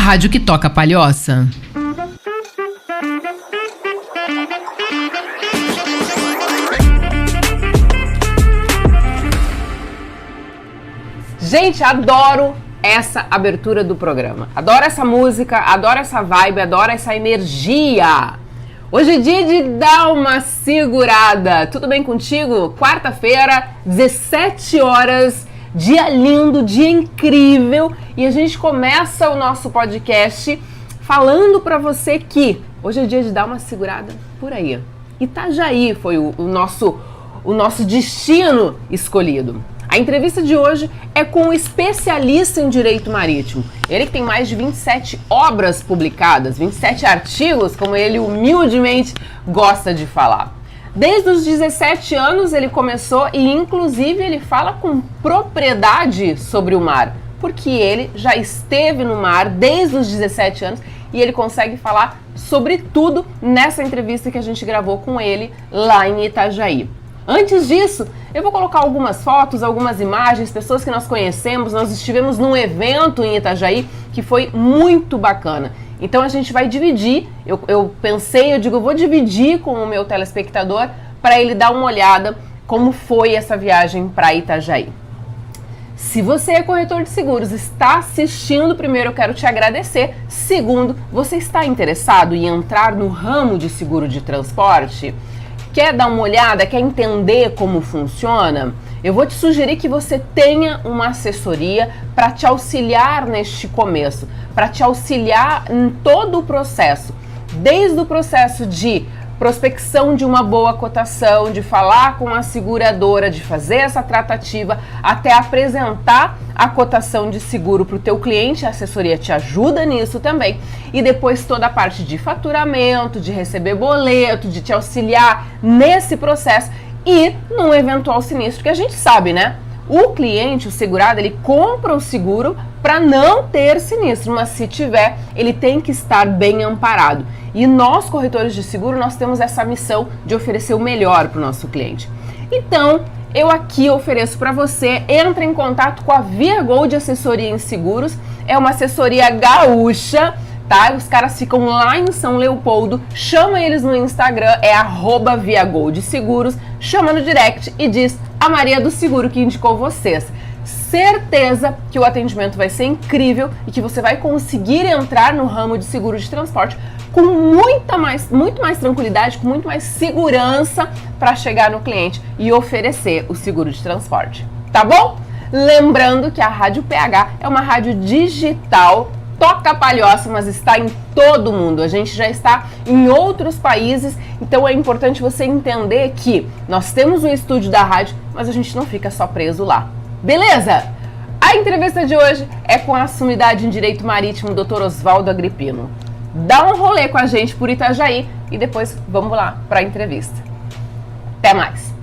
rádio que toca palhoça. Gente, adoro essa abertura do programa. Adoro essa música, adoro essa vibe, adoro essa energia. Hoje é dia de dar uma segurada. Tudo bem contigo? Quarta-feira, 17 horas, dia lindo, dia incrível. E a gente começa o nosso podcast falando pra você que hoje é dia de dar uma segurada por aí. Itajaí foi o nosso destino escolhido. A entrevista de hoje é com um especialista em direito marítimo. Ele que tem mais de 27 obras publicadas, 27 artigos, como ele humildemente gosta de falar. Desde os 17 anos ele começou e inclusive ele fala com propriedade sobre o mar, porque ele já esteve no mar desde os 17 anos e ele consegue falar sobre tudo nessa entrevista que a gente gravou com ele lá em Itajaí. Antes disso, eu vou colocar algumas fotos, algumas imagens, pessoas que nós conhecemos. Nós estivemos num evento em Itajaí que foi muito bacana. Então a gente vai dividir, eu vou dividir com o meu telespectador para ele dar uma olhada como foi essa viagem para Itajaí. Se você é corretor de seguros, está assistindo, primeiro eu quero te agradecer. Segundo, você está interessado em entrar no ramo de seguro de transporte? Quer dar uma olhada, quer entender como funciona? Eu vou te sugerir que você tenha uma assessoria para te auxiliar neste começo, para te auxiliar em todo o processo, desde o processo de prospecção de uma boa cotação, de falar com a seguradora, de fazer essa tratativa, até apresentar a cotação de seguro para o teu cliente. A assessoria te ajuda nisso também. E depois toda a parte de faturamento, de receber boleto, de te auxiliar nesse processo e num eventual sinistro, que a gente sabe, né? O cliente, o segurado, ele compra o seguro para não ter sinistro, mas se tiver, ele tem que estar bem amparado. E nós, corretores de seguro, nós temos essa missão de oferecer o melhor para o nosso cliente. Então, eu aqui ofereço para você, entra em contato com a Via Gold Assessoria em Seguros, é uma assessoria gaúcha, tá? Os caras ficam lá em São Leopoldo, chama eles no Instagram, é @ViaGoldSeguros, chama no direct e diz a Maria do Seguro que indicou vocês. Certeza que o atendimento vai ser incrível e que você vai conseguir entrar no ramo de seguro de transporte com muito mais tranquilidade, com muito mais segurança para chegar no cliente e oferecer o seguro de transporte, tá bom? Lembrando que a Rádio PH é uma rádio digital, toca palhoça, mas está em todo mundo. A gente já está em outros países, então é importante você entender que nós temos um estúdio da rádio, mas a gente não fica só preso lá. Beleza? A entrevista de hoje é com a sumidade em Direito Marítimo, Dr. Oswaldo Agripino. Dá um rolê com a gente por Itajaí e depois vamos lá para a entrevista. Até mais!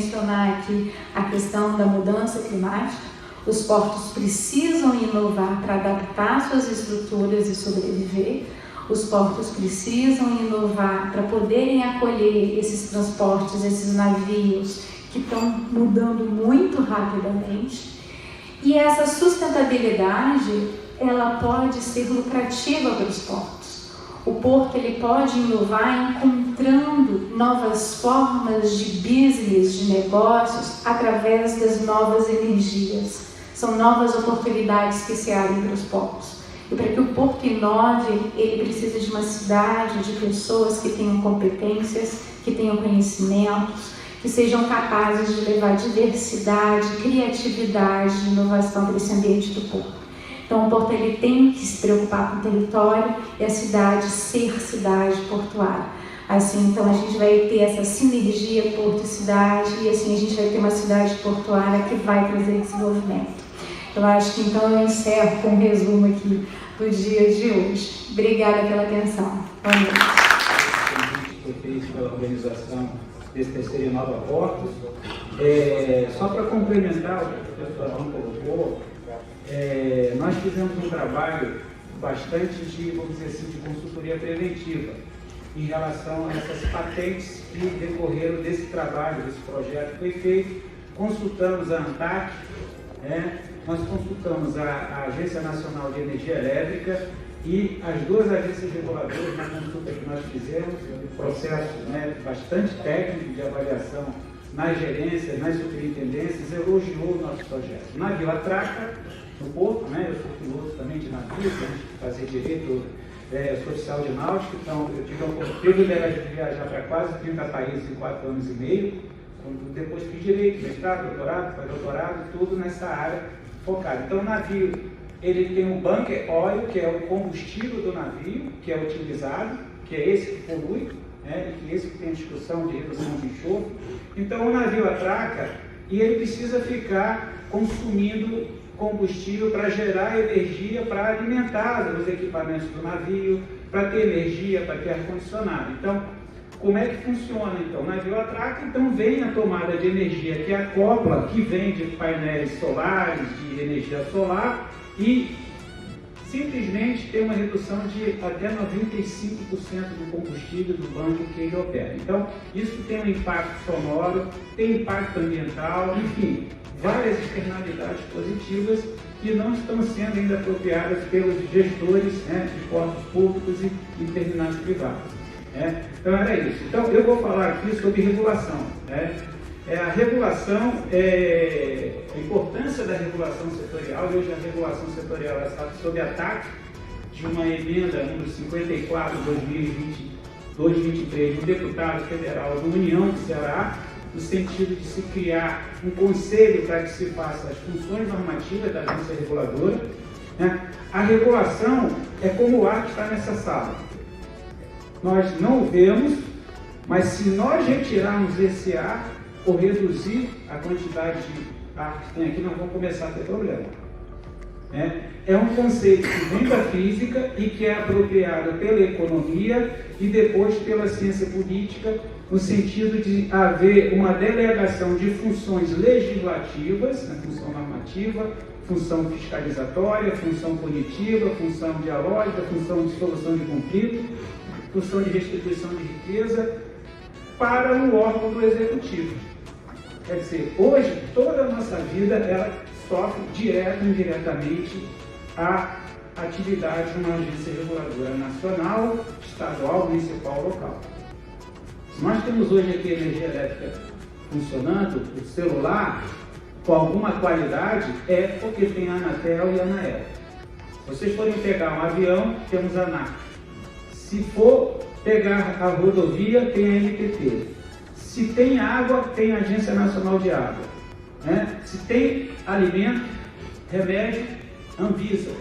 mencionar aqui a questão da mudança climática. Os portos precisam inovar para adaptar suas estruturas e sobreviver. Os portos precisam inovar para poderem acolher esses transportes, esses navios que estão mudando muito rapidamente. E essa sustentabilidade, ela pode ser lucrativa para os portos. O porto ele pode inovar encontrando novas formas de business, de negócios, através das novas energias. São novas oportunidades que se abrem para os portos. E para que o porto inove, ele precisa de uma cidade de pessoas que tenham competências, que tenham conhecimentos, que sejam capazes de levar diversidade, criatividade, inovação para esse ambiente do porto. Então o porto ele tem que se preocupar com o território e a cidade ser cidade portuária. Assim, então a gente vai ter essa sinergia porto e cidade e assim a gente vai ter uma cidade portuária que vai trazer desenvolvimento. Eu acho que então eu encerro com um resumo aqui do dia de hoje. Obrigada pela atenção. Boa noite. Foi feito pela organização desse terceiro Inova Portos. Só para complementar o que o professor João colocou, nós fizemos um trabalho bastante de, vamos dizer assim, de consultoria preventiva em relação a essas patentes que decorreram desse trabalho, desse projeto que foi feito. Consultamos a ANTAC, nós consultamos a Agência Nacional de Energia Elétrica e as duas agências reguladoras na consulta que nós fizemos, um processo bastante técnico de avaliação nas gerências, nas superintendências, elogiou o nosso projeto. O navio atraca no porto, eu sou piloto também de navio, fazer direito, eu sou oficial de náutica, então eu tive o privilégio de viajar para quase 30 países em 4 anos e meio, depois fiz direito, mestrado, doutorado, pós-doutorado, tudo nessa área focada. Então o navio, ele tem um bunker oil, que é o combustível do navio, que é utilizado, que é esse que polui, e esse que tem discussão de redução de enxofre. Então o navio atraca e ele precisa ficar consumindo combustível para gerar energia para alimentar os equipamentos do navio, para ter energia, para ter ar-condicionado. Então, como é que funciona? Então, o navio atraca, então vem a tomada de energia que acopla, que vem de painéis solares, de energia solar, e simplesmente tem uma redução de até 95% do combustível do banco que ele opera. Então, isso tem um impacto sonoro, tem impacto ambiental, enfim, várias externalidades positivas que não estão sendo ainda apropriadas pelos gestores de portos públicos e terminais privados. Então era isso. Então eu vou falar aqui sobre regulação. A regulação, a importância da regulação setorial. Hoje a regulação setorial está sob ataque de uma emenda número 54 de 2023 de um deputado federal da União do Ceará, no sentido de se criar um conselho para que se faça as funções normativas da agência reguladora. A regulação é como o ar que está nessa sala. Nós não o vemos, mas se nós retirarmos esse ar ou reduzir a quantidade de ar que tem aqui, nós vamos começar a ter problema. É um conceito que vem da física e que é apropriado pela economia e depois pela ciência política, no sentido de haver uma delegação de funções legislativas, função normativa, função fiscalizatória, função punitiva, função dialógica, função de solução de conflito, função de restituição de riqueza para o órgão do executivo. Quer dizer, hoje toda a nossa vida ela sofre direto e indiretamente a atividade de uma agência reguladora nacional, estadual, municipal, local. Se nós temos hoje aqui energia elétrica funcionando, o celular com alguma qualidade, é porque tem a Anatel e a Anael. Se vocês forem pegar um avião, temos a ANAC. Se for pegar a rodovia, tem a NTT. Se tem água, tem a Agência Nacional de Água. Se tem alimento, remédio, Anvisa.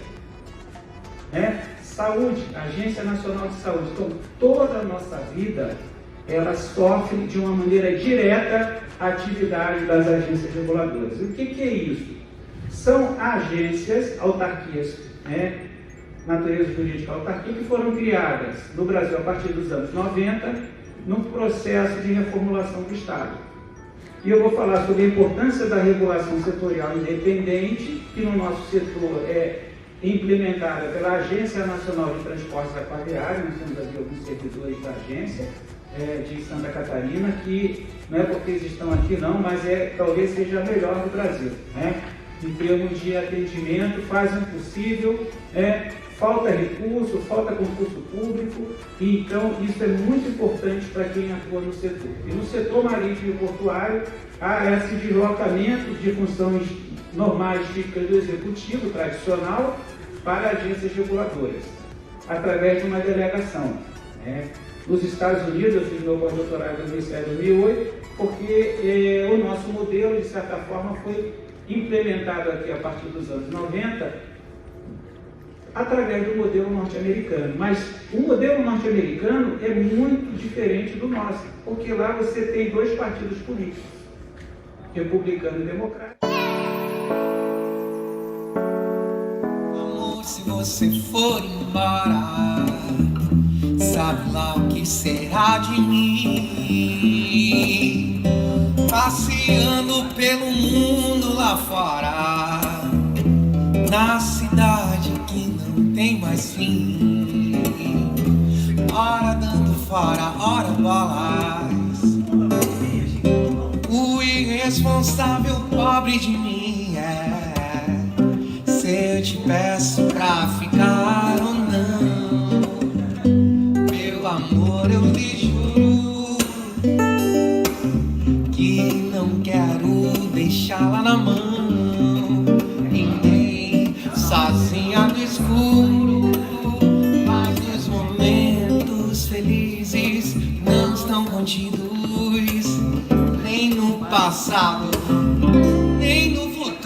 Saúde, Agência Nacional de Saúde. Então, toda a nossa vida, ela sofre de uma maneira direta a atividade das agências reguladoras. O que é isso? São agências, autarquias, natureza jurídica autarquia, que foram criadas no Brasil a partir dos anos 90, no processo de reformulação do Estado. E eu vou falar sobre a importância da regulação setorial independente, que no nosso setor é implementada pela Agência Nacional de Transportes Aquaviários. Nós temos aqui alguns servidores da agência de Santa Catarina, que não é porque eles estão aqui não, mas talvez seja a melhor do Brasil, né? Em termos de atendimento, fazem o possível, falta recurso, falta concurso público, e então isso é muito importante para quem atua no setor. E no setor marítimo e portuário, há esse deslocamento de funções normais típicas do executivo tradicional para agências reguladoras, através de uma delegação, né? Nos Estados Unidos, eu fiz meu pós-doutorado em 2007-2008, porque o nosso modelo, de certa forma, foi implementado aqui a partir dos anos 90, através do modelo norte-americano. Mas o modelo norte-americano é muito diferente do nosso, porque lá você tem 2 partidos políticos, republicano e democrático. Amor, se você for embora, sabe lá o que será de mim? Passeando pelo mundo lá fora, na cidade que não tem mais fim. Ora dando fora, ora bolas. O irresponsável pobre de mim se eu te peço pra ficar ou não, meu amor, eu lhe juro que não quero deixá-la na mão, e nem sozinha no escuro. Mas os momentos felizes não estão contidos nem no passado, nem no futuro.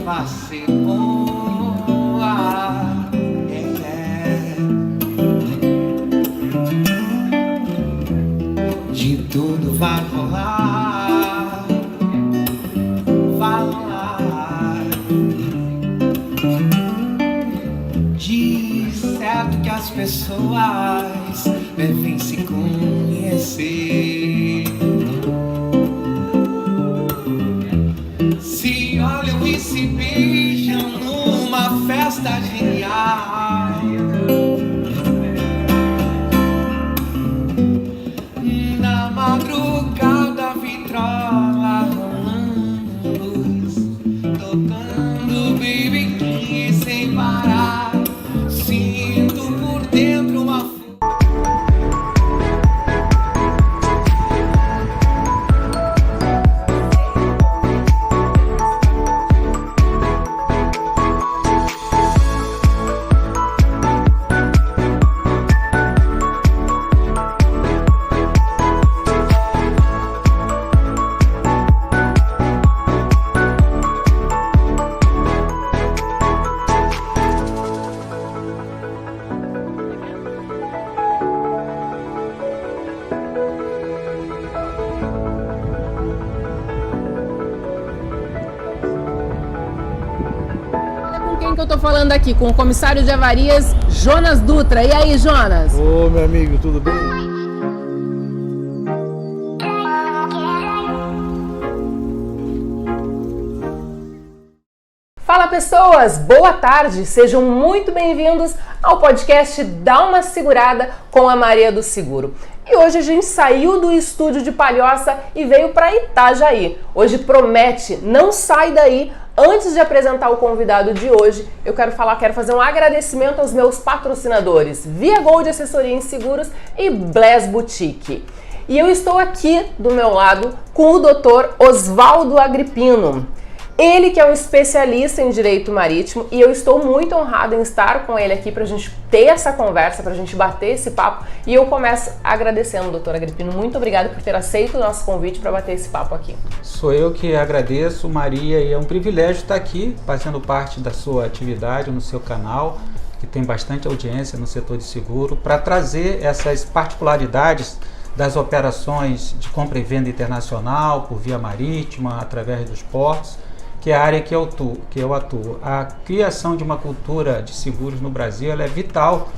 Vai ser boa, de tudo vai rolar, vai rolar. De certo que as pessoas devem se conhecer, se olham e se beijam numa festa genial. Na madrugada, vitrola rolando luz, tocando Baby King sem parar. Sinto por dentro uma Que eu tô falando aqui com o comissário de avarias, Jonas Dutra. E aí, Jonas? Ô, meu amigo, tudo bem? Fala, pessoas! Boa tarde! Sejam muito bem-vindos ao podcast Dá uma Segurada com a Maria do Seguro. E hoje a gente saiu do estúdio de Palhoça e veio para Itajaí. Hoje promete, não sai daí, Antes de apresentar o convidado de hoje, eu quero fazer um agradecimento aos meus patrocinadores, Via Gold Assessoria em Seguros e Bless Boutique. E eu estou aqui do meu lado com o Dr. Oswaldo Agrippino. Ele que é um especialista em direito marítimo e eu estou muito honrada em estar com ele aqui para a gente ter essa conversa, para a gente bater esse papo. E eu começo agradecendo, doutor Agrippino. Muito obrigada por ter aceito o nosso convite para bater esse papo aqui. Sou eu que agradeço, Maria, e é um privilégio estar aqui fazendo parte da sua atividade no seu canal, que tem bastante audiência no setor de seguro, para trazer essas particularidades das operações de compra e venda internacional por via marítima, através dos portos, que é a área que eu atuo. A criação de uma cultura de seguros no Brasil ela é vital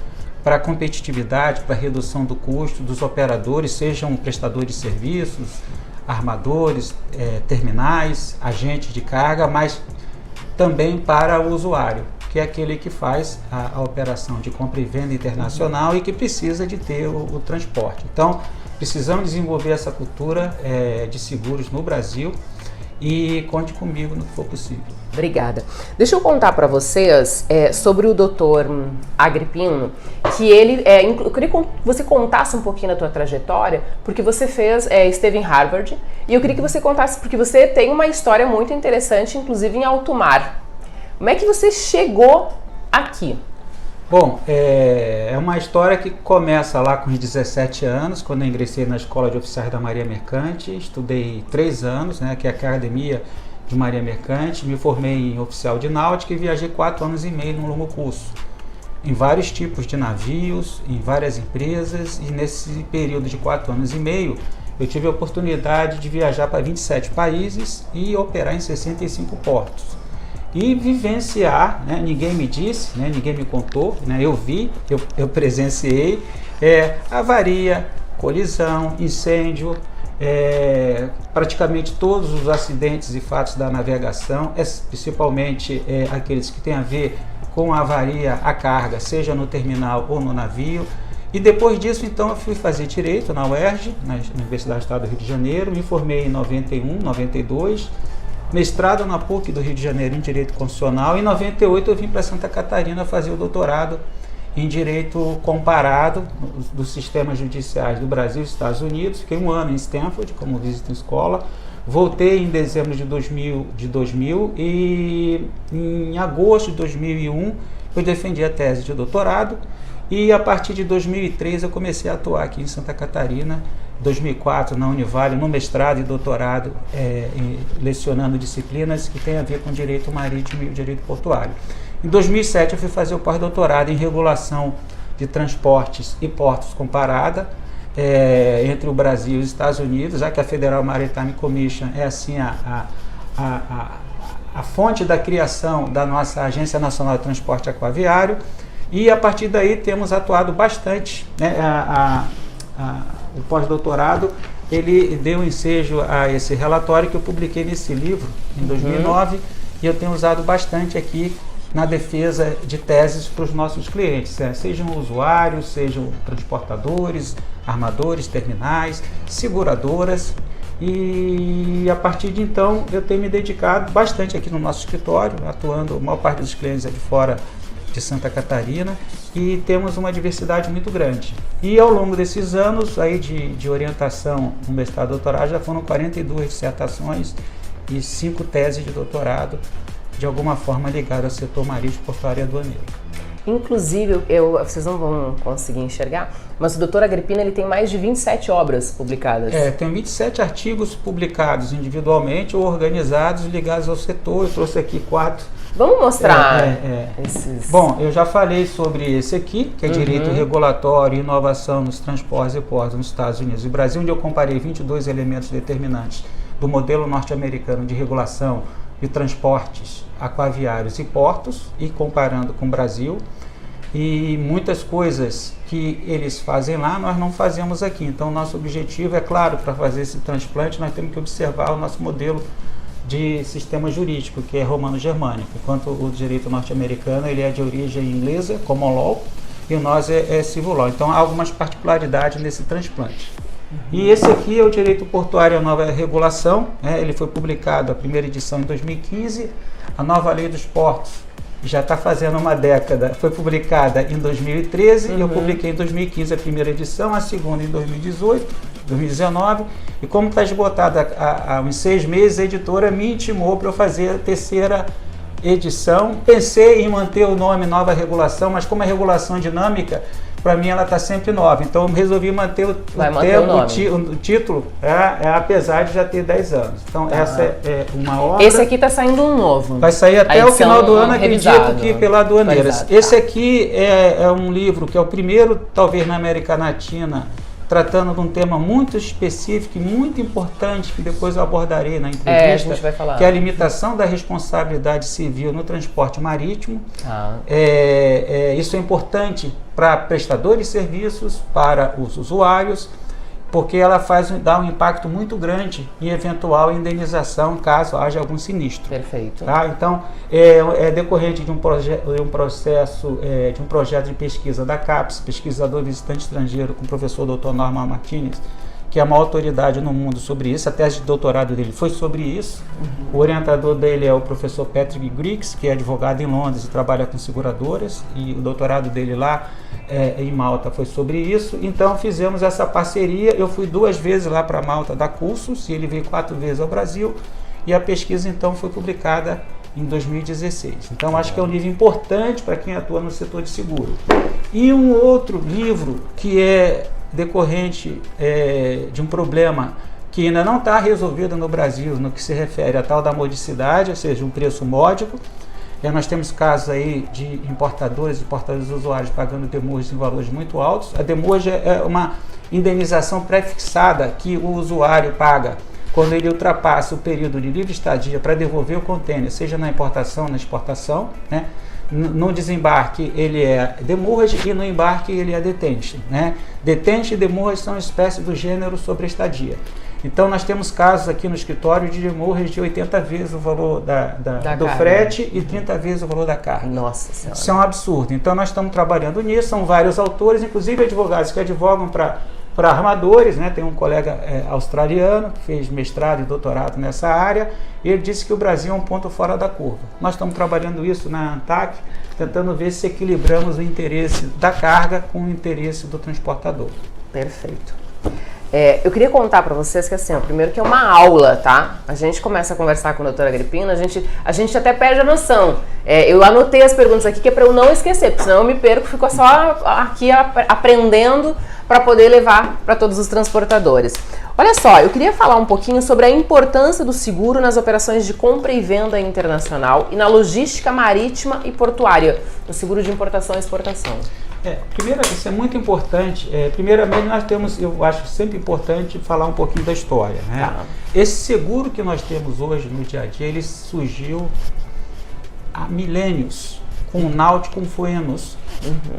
para a competitividade, para a redução do custo dos operadores, sejam prestadores de serviços, armadores, terminais, agentes de carga, mas também para o usuário, que é aquele que faz a operação de compra e venda internacional e que precisa de ter o transporte. Então, precisamos desenvolver essa cultura de seguros no Brasil. E conte comigo no que for possível. Obrigada. Deixa eu contar para vocês sobre o Dr. Agrippino, que ele, eu queria que você contasse um pouquinho da tua trajetória, porque você esteve em Harvard, e eu queria que você contasse, porque você tem uma história muito interessante, inclusive em alto mar. Como é que você chegou aqui? Bom, é uma história que começa lá com os 17 anos, quando eu ingressei na Escola de Oficiais da Marinha Mercante. Estudei 3 anos, que é a Academia de Marinha Mercante. Me formei em oficial de náutica e viajei 4 anos e meio num longo curso, em vários tipos de navios, em várias empresas. E nesse período de 4 anos e meio, eu tive a oportunidade de viajar para 27 países e operar em 65 portos. E vivenciar, ninguém me disse, ninguém me contou, eu vi, eu presenciei avaria, colisão, incêndio, praticamente todos os acidentes e fatos da navegação, principalmente aqueles que têm a ver com a avaria à carga, seja no terminal ou no navio. E depois disso, então, eu fui fazer Direito na UERJ, na Universidade do Estado do Rio de Janeiro, me formei em 91, 92, mestrado na PUC do Rio de Janeiro em Direito Constitucional. Em 98 eu vim para Santa Catarina fazer o doutorado em Direito Comparado dos Sistemas Judiciais do Brasil e dos Estados Unidos. Fiquei 1 ano em Stanford como visita em escola. Voltei em dezembro de 2000 e em agosto de 2001 eu defendi a tese de doutorado e a partir de 2003 eu comecei a atuar aqui em Santa Catarina. 2004 na Univale, no mestrado e doutorado, lecionando disciplinas que têm a ver com direito marítimo e o direito portuário. Em 2007 eu fui fazer o pós-doutorado em regulação de transportes e portos comparada entre o Brasil e os Estados Unidos, já que a Federal Maritime Commission é assim a fonte da criação da nossa Agência Nacional de Transporte Aquaviário, e a partir daí temos atuado bastante, o pós-doutorado, ele deu ensejo a esse relatório que eu publiquei nesse livro em 2009 e eu tenho usado bastante aqui na defesa de teses para os nossos clientes, sejam usuários, sejam transportadores, armadores, terminais, seguradoras. E a partir de então eu tenho me dedicado bastante aqui no nosso escritório, atuando, a maior parte dos clientes é de fora de Santa Catarina, e temos uma diversidade muito grande. E ao longo desses anos aí de orientação no mestrado e doutorado, já foram 42 dissertações e 5 teses de doutorado, de alguma forma ligadas ao setor marítimo, portuário e aduaneiro. Inclusive, vocês não vão conseguir enxergar, mas o Dr. Agrippino ele tem mais de 27 obras publicadas. Tem 27 artigos publicados individualmente ou organizados ligados ao setor. Eu trouxe aqui 4. Vamos mostrar esses... Bom, eu já falei sobre esse aqui, que é Direito Regulatório e Inovação nos Transportes e Portos nos Estados Unidos e Brasil, onde eu comparei 22 elementos determinantes do modelo norte-americano de regulação de transportes aquaviários e portos, e comparando com o Brasil. E muitas coisas que eles fazem lá, nós não fazemos aqui. Então, nosso objetivo, é claro, para fazer esse transplante, nós temos que observar o nosso modelo de sistema jurídico, que é romano-germânico, enquanto o direito norte-americano ele é de origem inglesa, common law, e o nosso é civil law. Então, há algumas particularidades nesse transplante. E esse aqui é o Direito Portuário, a nova regulação, né? Ele foi publicado, a primeira edição em 2015, a nova Lei dos Portos já está fazendo uma década, foi publicada em 2013, eu publiquei em 2015 a primeira edição, a segunda em 2018, 2019, e como está esgotada há uns 6 meses, a editora me intimou para eu fazer a terceira edição. Pensei em manter o nome Nova Regulação, mas como é regulação dinâmica, para mim ela está sempre nova, então eu resolvi manter o título, apesar de já ter 10 anos. Então essa é uma obra. Esse aqui está saindo um novo. Vai sair até o final do ano, acredito que pela Aduaneiras. Esse aqui é um livro que é o primeiro, talvez na América Latina, tratando de um tema muito específico e muito importante, que depois eu abordarei na entrevista, a gente vai falar. Que é a limitação da responsabilidade civil no transporte marítimo. Isso é importante para prestadores de serviços, para os usuários, porque ela dá um impacto muito grande em eventual indenização caso haja algum sinistro. Perfeito. Tá? Então, é decorrente de um projeto de pesquisa da CAPES, pesquisador visitante estrangeiro, com o professor Dr. Norman Martinez, que é uma autoridade no mundo sobre isso. A tese de doutorado dele foi sobre isso. O orientador dele é o professor Patrick Griggs, que é advogado em Londres e trabalha com seguradoras, e o doutorado dele lá em Malta foi sobre isso. Então fizemos essa parceria. Eu fui 2 vezes lá para Malta dar cursos, e ele veio 4 vezes ao Brasil, e a pesquisa então foi publicada em 2016. Então acho que é um livro importante para quem atua no setor de seguro. E um outro livro que é decorrente de um problema que ainda não está resolvido no Brasil, no que se refere à tal da modicidade, ou seja, um preço módico. Nós temos casos aí de importadores e importadores usuários pagando demurge em valores muito altos. A demurge é uma indenização pré-fixada que o usuário paga quando ele ultrapassa o período de livre estadia para devolver o contêiner, seja na importação ou na exportação, né? No desembarque ele é demurrage e no embarque ele é detente, né? Detente e demurrage são espécies do gênero sobre estadia. Então nós temos casos aqui no escritório de demurrage de 80 vezes o valor do frete e 30 vezes o valor da carga. Nossa Senhora. Isso é um absurdo. Então nós estamos trabalhando nisso, são vários autores, inclusive advogados que advogam para armadores, né? Tem um colega australiano que fez mestrado e doutorado nessa área, e ele disse que o Brasil é um ponto fora da curva. Nós estamos trabalhando isso na ANTAC, tentando ver se equilibramos o interesse da carga com o interesse do transportador. Perfeito. Eu queria contar para vocês que assim, primeiro que é uma aula, tá? A gente começa a conversar com a doutora Agrippina, a gente até perde a noção. Eu anotei as perguntas aqui que é para eu não esquecer, porque senão eu me perco, fico só aqui aprendendo para poder levar para todos os transportadores. Olha só, eu queria falar um pouquinho sobre a importância do seguro nas operações de compra e venda internacional e na logística marítima e portuária, no seguro de importação e exportação. Primeiro, isso é muito importante. Primeiramente, nós temos, eu acho sempre importante falar um pouquinho da história, né? Tá. Esse seguro que nós temos hoje no dia a dia, ele surgiu há milênios com o Nauticum Fuenus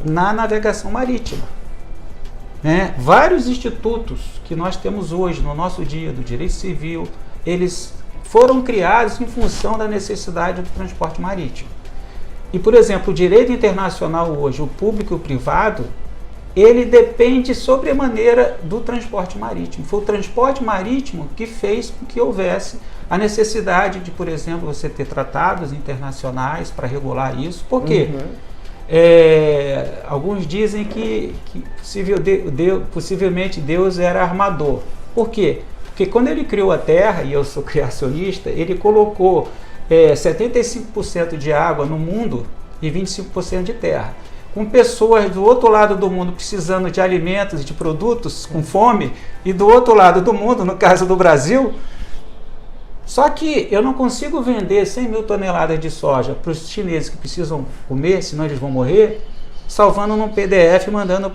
na navegação marítima. Né? Vários institutos que nós temos hoje no nosso dia do direito civil, eles foram criados em função da necessidade do transporte marítimo. E, por exemplo, o direito internacional hoje, o público e o privado, ele depende sobremaneira do transporte marítimo. Foi o transporte marítimo que fez com que houvesse a necessidade de, por exemplo, você ter tratados internacionais para regular isso. Por quê? Alguns dizem que possivelmente Deus era armador. Por quê? Porque quando ele criou a Terra, e eu sou criacionista, ele colocou 75% de água no mundo e 25% de terra. Com pessoas do outro lado do mundo precisando de alimentos e de produtos, com fome, e do outro lado do mundo, no caso do Brasil. Só que eu não consigo vender 100 mil toneladas de soja para os chineses que precisam comer, senão eles vão morrer, salvando num PDF e mandando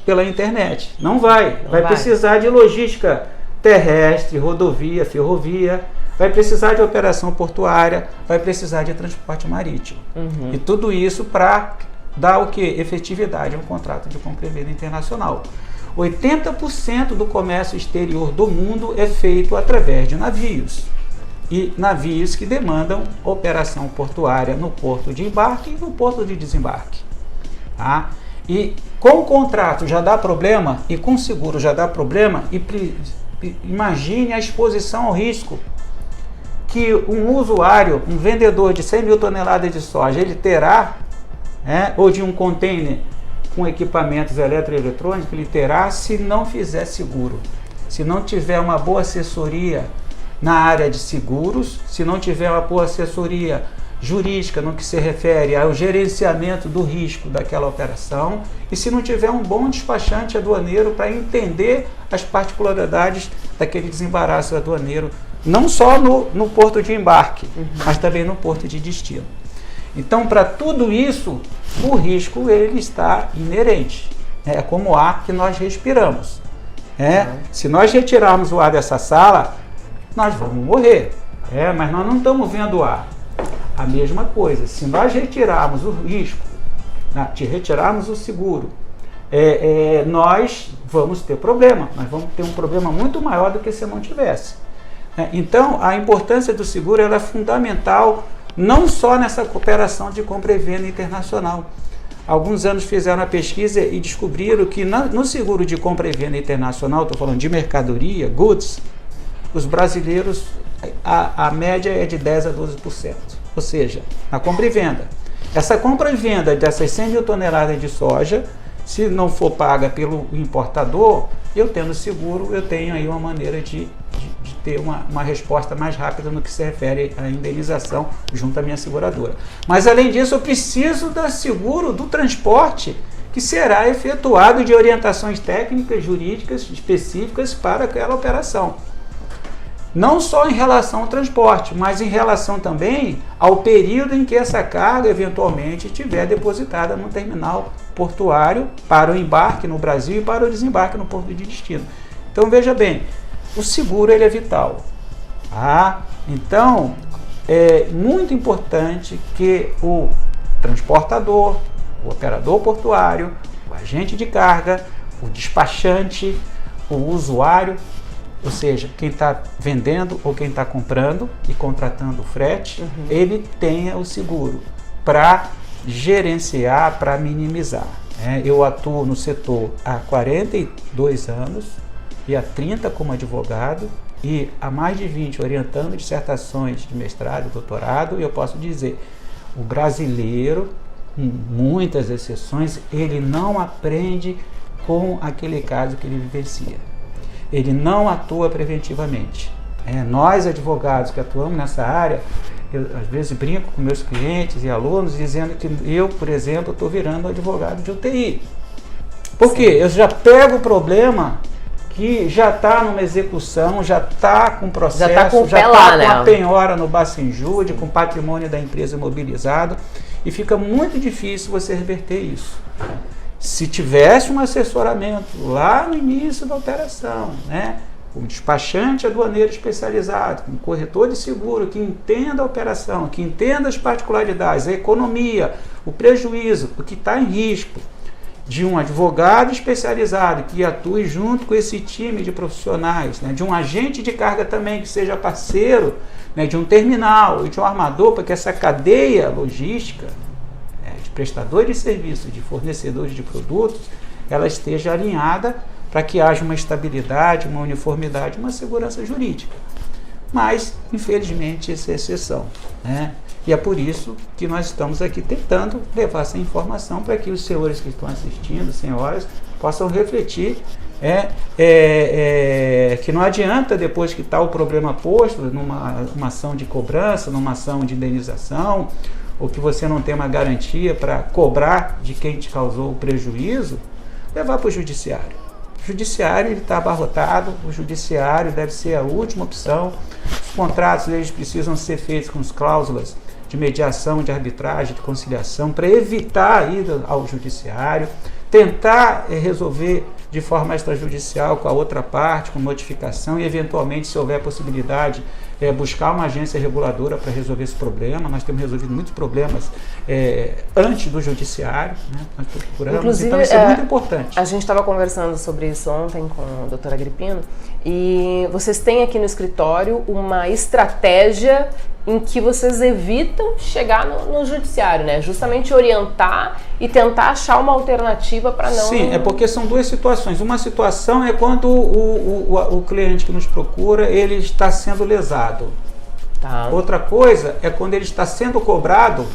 pela internet. Não vai. Vai precisar de logística terrestre, rodovia, ferrovia, vai precisar de operação portuária, vai precisar de transporte marítimo. E tudo isso para dar o que? Efetividade a um contrato de compra e venda internacional. 80% do comércio exterior do mundo é feito através de navios. E navios que demandam operação portuária no porto de embarque e no porto de desembarque. Tá? E com o contrato já dá problema, e com o seguro já dá problema, imagine a exposição ao risco que um usuário, um vendedor de 100 mil toneladas de soja, ele terá, ou de um container com equipamentos eletroeletrônicos, ele terá se não fizer seguro. Se não tiver uma boa assessoria na área de seguros, se não tiver uma boa assessoria jurídica no que se refere ao gerenciamento do risco daquela operação, e se não tiver um bom despachante aduaneiro para entender as particularidades daquele desembaraço aduaneiro, não só no porto de embarque, mas também no porto de destino. Então, para tudo isso, o risco ele está inerente. É como o ar que nós respiramos. Se nós retirarmos o ar dessa sala, nós vamos morrer. Mas nós não estamos vendo o ar. A mesma coisa, se nós retirarmos o risco, retirarmos o seguro, nós vamos ter problema. Nós vamos ter um problema muito maior do que se não tivesse. Então, a importância do seguro ela é fundamental, não só nessa cooperação de compra e venda internacional. Alguns anos fizeram a pesquisa e descobriram que no seguro de compra e venda internacional, estou falando de mercadoria, goods, os brasileiros, a média é de 10% a 12%. Ou seja, na compra e venda. Essa compra e venda dessas 100 mil toneladas de soja, se não for paga pelo importador, eu tendo seguro, eu tenho aí uma maneira de ter uma resposta mais rápida no que se refere à indenização junto à minha seguradora. Mas além disso, eu preciso do seguro do transporte que será efetuado de orientações técnicas, jurídicas específicas para aquela operação. Não só em relação ao transporte, mas em relação também ao período em que essa carga eventualmente estiver depositada no terminal portuário para o embarque no Brasil e para o desembarque no porto de destino. Então veja bem, o seguro ele é vital. Então é muito importante que o transportador, o operador portuário, o agente de carga, o despachante, o usuário, ou seja, quem está vendendo ou quem está comprando e contratando o frete, ele tenha o seguro para gerenciar, para minimizar. Eu atuo no setor há 42 anos e há 30 como advogado e há mais de 20 orientando dissertações de mestrado e doutorado, e eu posso dizer, o brasileiro, com muitas exceções, ele não aprende com aquele caso que ele vivencia. Ele não atua preventivamente. Nós, advogados que atuamos nessa área, eu às vezes brinco com meus clientes e alunos dizendo que eu, por exemplo, estou virando advogado de UTI. Por quê? Eu já pego o problema que já está numa execução, já está com processo, já está com a penhora no Bacenjude, com o patrimônio da empresa imobilizado, e fica muito difícil você reverter isso. Se tivesse um assessoramento lá no início da operação, um despachante aduaneiro especializado, um corretor de seguro que entenda a operação, que entenda as particularidades, a economia, o prejuízo, o que está em risco, de um advogado especializado que atue junto com esse time de profissionais, de um agente de carga também que seja parceiro, de um terminal e de um armador, para que essa cadeia logística de prestadores de serviços, de fornecedores de produtos, ela esteja alinhada para que haja uma estabilidade, uma uniformidade, uma segurança jurídica. Mas, infelizmente, isso é exceção. E é por isso que nós estamos aqui tentando levar essa informação para que os senhores que estão assistindo, senhoras, possam refletir que não adianta, depois que está o problema posto, numa ação de cobrança, numa ação de indenização, ou que você não tem uma garantia para cobrar de quem te causou o prejuízo, levar para o judiciário. O judiciário está abarrotado, o judiciário deve ser a última opção. Os contratos eles precisam ser feitos com as cláusulas de mediação, de arbitragem, de conciliação, para evitar a ida ao judiciário, tentar resolver de forma extrajudicial com a outra parte, com notificação, e eventualmente, se houver possibilidade, buscar uma agência reguladora para resolver esse problema. Nós temos resolvido muitos problemas antes do judiciário, nós procuramos, inclusive, então isso é muito importante. A gente estava conversando sobre isso ontem com a doutora Agripino, e vocês têm aqui no escritório uma estratégia em que vocês evitam chegar no judiciário, né? Justamente orientar e tentar achar uma alternativa para não... Sim, é porque são duas situações. Uma situação é quando o cliente que nos procura, ele está sendo lesado. Tá. Outra coisa é quando ele está sendo cobrado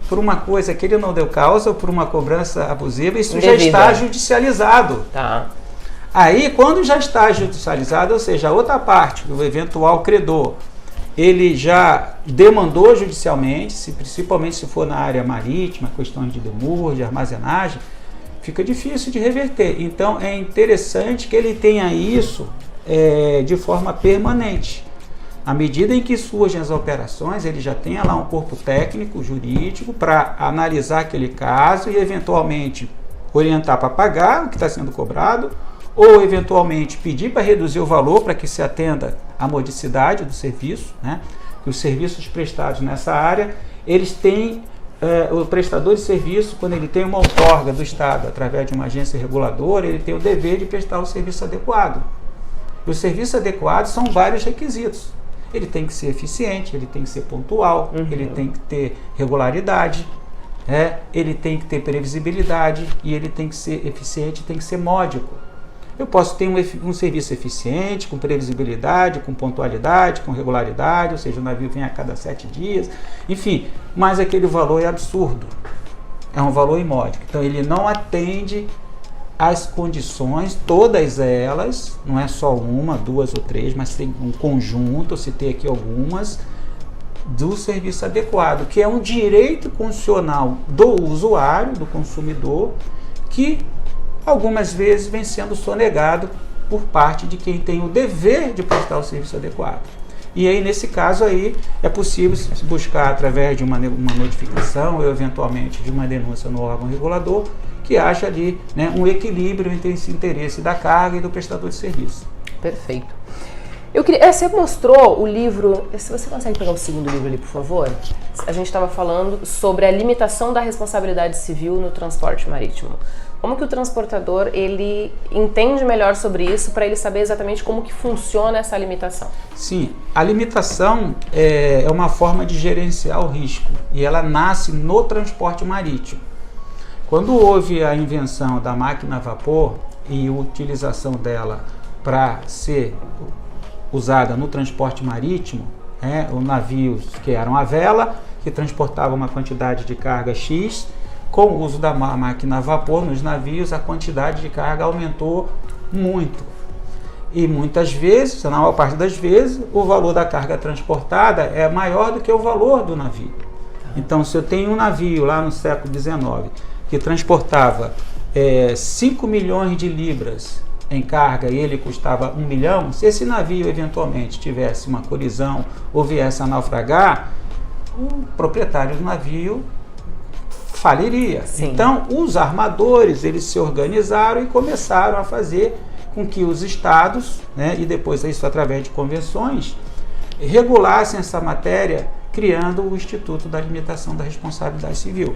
por uma coisa que ele não deu causa ou por uma cobrança abusiva, isso já está judicializado. Tá. Aí, quando já está judicializado, ou seja, a outra parte, o eventual credor, ele já demandou judicialmente, principalmente se for na área marítima, questões de demurra, de armazenagem, fica difícil de reverter. Então, é interessante que ele tenha isso de forma permanente. À medida em que surgem as operações, ele já tenha lá um corpo técnico, jurídico, para analisar aquele caso e, eventualmente, orientar para pagar o que está sendo cobrado, ou, eventualmente, pedir para reduzir o valor para que se atenda à modicidade do serviço, né? Que os serviços prestados nessa área, eles têm, o prestador de serviço, quando ele tem uma outorga do Estado, através de uma agência reguladora, ele tem o dever de prestar o serviço adequado. E os serviços adequados são vários requisitos. Ele tem que ser eficiente, ele tem que ser pontual, ele tem que ter regularidade, ele tem que ter previsibilidade e ele tem que ser eficiente, tem que ser módico. Eu posso ter um serviço eficiente, com previsibilidade, com pontualidade, com regularidade, ou seja, o navio vem a cada 7 dias, enfim, mas aquele valor é absurdo, é um valor imódico. Então ele não atende às condições, todas elas, não é só uma, duas ou três, mas tem um conjunto, eu citei aqui algumas, do serviço adequado, que é um direito constitucional do usuário, do consumidor, que algumas vezes vem sendo sonegado por parte de quem tem o dever de prestar o serviço adequado. E aí, nesse caso aí, é possível se buscar através de uma notificação ou eventualmente de uma denúncia no órgão regulador, que haja ali, né, um equilíbrio entre esse interesse da carga e do prestador de serviço. Perfeito. Eu queria, você mostrou o livro, se você consegue pegar o segundo livro ali, por favor? A gente estava falando sobre a limitação da responsabilidade civil no transporte marítimo. Como que o transportador, ele entende melhor sobre isso para ele saber exatamente como que funciona essa limitação? Sim, a limitação é uma forma de gerenciar o risco e ela nasce no transporte marítimo. Quando houve a invenção da máquina a vapor e a utilização dela para ser usada no transporte marítimo, os navios que eram a vela, que transportavam uma quantidade de carga X, com o uso da máquina a vapor nos navios, a quantidade de carga aumentou muito. E muitas vezes, na maior parte das vezes, o valor da carga transportada é maior do que o valor do navio. Então, se eu tenho um navio lá no século XIX que transportava 5 milhões de libras em carga e ele custava 1 milhão, se esse navio eventualmente tivesse uma colisão ou viesse a naufragar, o proprietário do navio faliria. Sim. Então, os armadores, eles se organizaram e começaram a fazer com que os estados, né, e depois isso através de convenções, regulassem essa matéria, criando o Instituto da Limitação da Responsabilidade Civil.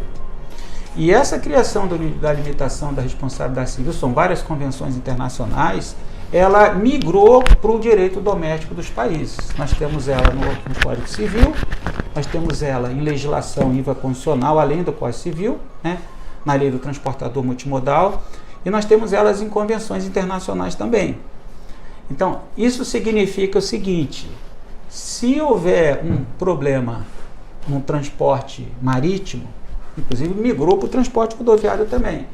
E essa criação da limitação da responsabilidade civil, são várias convenções internacionais, ela migrou para o direito doméstico dos países. Nós temos ela no Código Civil, nós temos ela em legislação IVA constitucional, além do Código Civil, né, na Lei do Transportador Multimodal, e nós temos elas em convenções internacionais também. Então, isso significa o seguinte: se houver um problema no transporte marítimo, inclusive migrou para o transporte rodoviário também,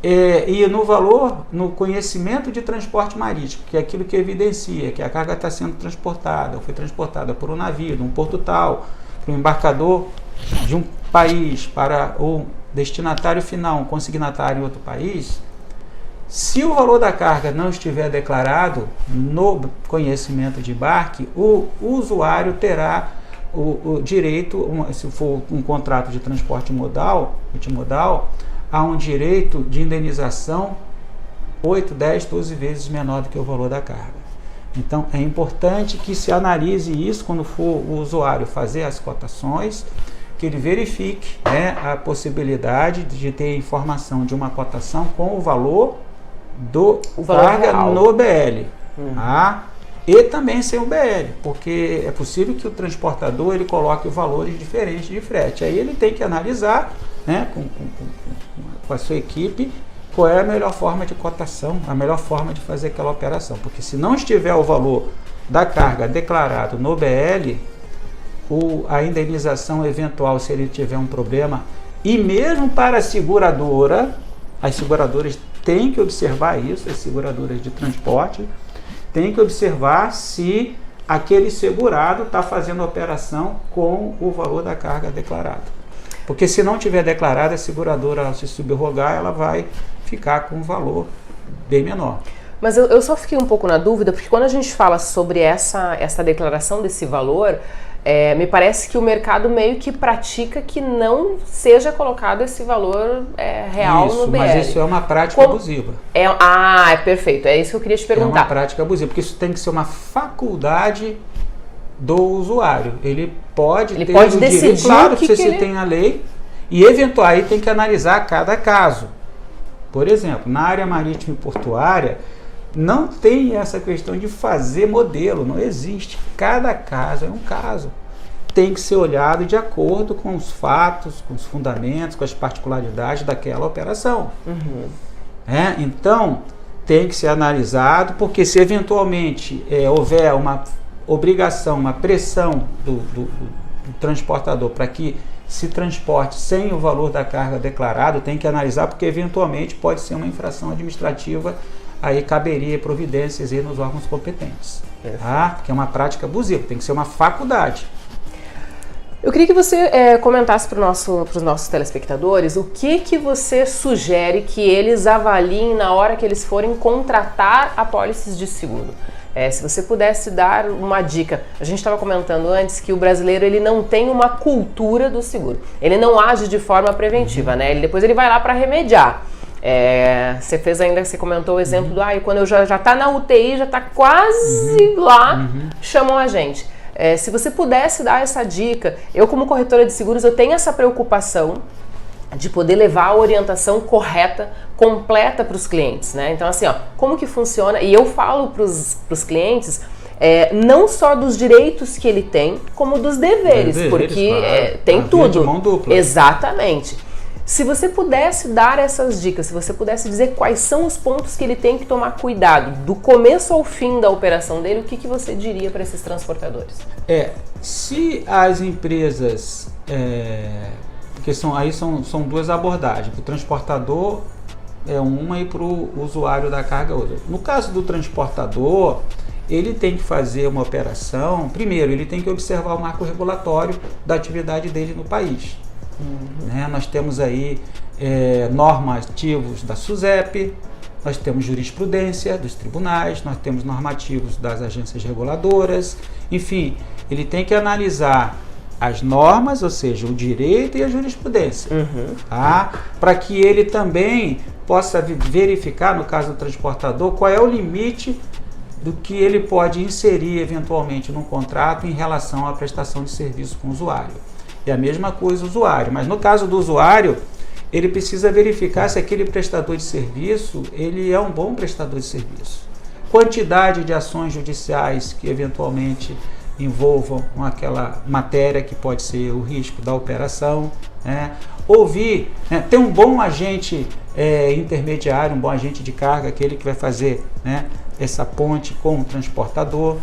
e no valor, no conhecimento de transporte marítimo, que é aquilo que evidencia que a carga está sendo transportada, ou foi transportada por um navio, de um porto tal, para um embarcador de um país, para o destinatário final, um consignatário em outro país, se o valor da carga não estiver declarado no conhecimento de embarque, o usuário terá o direito, se for um contrato de transporte multimodal, há um direito de indenização 8, 10, 12 vezes menor do que o valor da carga. Então, é importante que se analise isso quando for o usuário fazer as cotações, que ele verifique, né, a possibilidade de ter informação de uma cotação com o valor do carga real no BL. Tá? e também sem o BL, porque é possível que o transportador ele coloque valores diferentes de frete. Aí ele tem que analisar, né, com a sua equipe, qual é a melhor forma de cotação, a melhor forma de fazer aquela operação. Porque se não estiver o valor da carga declarado no BL, a indenização eventual, se ele tiver um problema, e mesmo para a seguradora, as seguradoras têm que observar isso, as seguradoras de transporte, têm que observar se aquele segurado está fazendo a operação com o valor da carga declarado. Porque se não tiver declarado, a seguradora, ao se subrogar, ela vai ficar com um valor bem menor. Mas eu só fiquei um pouco na dúvida, porque quando a gente fala sobre essa declaração desse valor, me parece que o mercado meio que pratica que não seja colocado esse valor real no BL. Mas isso é uma prática abusiva. Perfeito. É isso que eu queria te perguntar. É uma prática abusiva, porque isso tem que ser uma faculdade do usuário. Ele pode ter o direito, claro que você tem a lei, e eventualmente tem que analisar cada caso. Por exemplo, na área marítima e portuária, não tem essa questão de fazer modelo, não existe. Cada caso é um caso. Tem que ser olhado de acordo com os fatos, com os fundamentos, com as particularidades daquela operação. Então, tem que ser analisado, porque se eventualmente houver uma obrigação, uma pressão do transportador para que se transporte sem o valor da carga declarado, tem que analisar, porque eventualmente pode ser uma infração administrativa. Aí caberia providências aí nos órgãos competentes, tá? Porque é uma prática abusiva, tem que ser uma faculdade. Eu queria que você comentasse para os nossos telespectadores o que você sugere que eles avaliem na hora que eles forem contratar apólices de seguro. Se você pudesse dar uma dica, a gente estava comentando antes que o brasileiro ele não tem uma cultura do seguro, ele não age de forma preventiva, né? Depois ele vai lá para remediar. Você comentou o exemplo do quando eu já tá na UTI, já tá quase lá, chamam a gente. Se você pudesse dar essa dica, eu como corretora de seguros, eu tenho essa preocupação de poder levar a orientação correta, completa para os clientes, né? Então assim, como que funciona? E eu falo para os clientes não só dos direitos que ele tem, como dos deveres, porque claro, tem tudo. De mão dupla. Exatamente. Se você pudesse dar essas dicas, se você pudesse dizer quais são os pontos que ele tem que tomar cuidado, do começo ao fim da operação dele, o que você diria para esses transportadores? Se as empresas, porque são duas abordagens, para o transportador é uma e para o usuário da carga outra. No caso do transportador, ele tem que fazer uma operação, primeiro ele tem que observar o marco regulatório da atividade dele no país. Nós temos aí normativos da SUSEP, nós temos jurisprudência dos tribunais, nós temos normativos das agências reguladoras, enfim, ele tem que analisar as normas, ou seja, o direito e a jurisprudência, para que ele também possa verificar, no caso do transportador, qual é o limite do que ele pode inserir eventualmente no contrato em relação à prestação de serviço com o usuário. E a mesma coisa o usuário, mas no caso do usuário, ele precisa verificar se aquele prestador de serviço, ele é um bom prestador de serviço. Quantidade de ações judiciais que eventualmente envolvam aquela matéria que pode ser o risco da operação, ouvir, ter um bom agente intermediário, um bom agente de carga, aquele que vai fazer essa ponte com o transportador.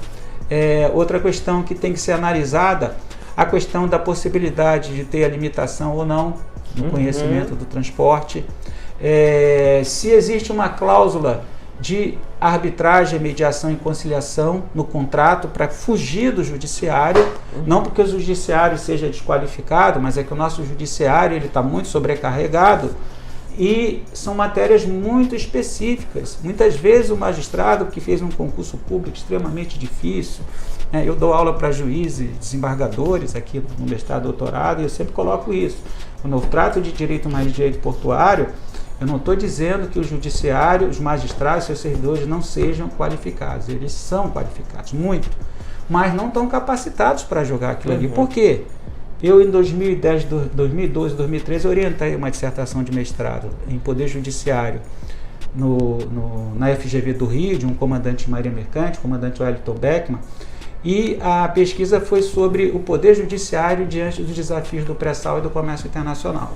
Outra questão que tem que ser analisada, a questão da possibilidade de ter a limitação ou não no conhecimento do transporte. Se existe uma cláusula de arbitragem, mediação e conciliação no contrato para fugir do judiciário, não porque o judiciário seja desqualificado, mas é que o nosso judiciário está muito sobrecarregado e são matérias muito específicas. Muitas vezes o magistrado que fez um concurso público extremamente difícil, eu dou aula para juízes, desembargadores aqui no mestrado, doutorado, e eu sempre coloco isso. Quando eu trato de direito mais de direito portuário, eu não estou dizendo que o judiciário, os magistrados, seus servidores não sejam qualificados. Eles são qualificados, muito, mas não estão capacitados para jogar aquilo ali. Por quê? Eu, em 2010, 2012, 2013, orientei uma dissertação de mestrado em Poder Judiciário na FGV do Rio, de um comandante de marinha mercante, o comandante Wellington Beckman, e a pesquisa foi sobre o poder judiciário diante dos desafios do pré-sal e do comércio internacional.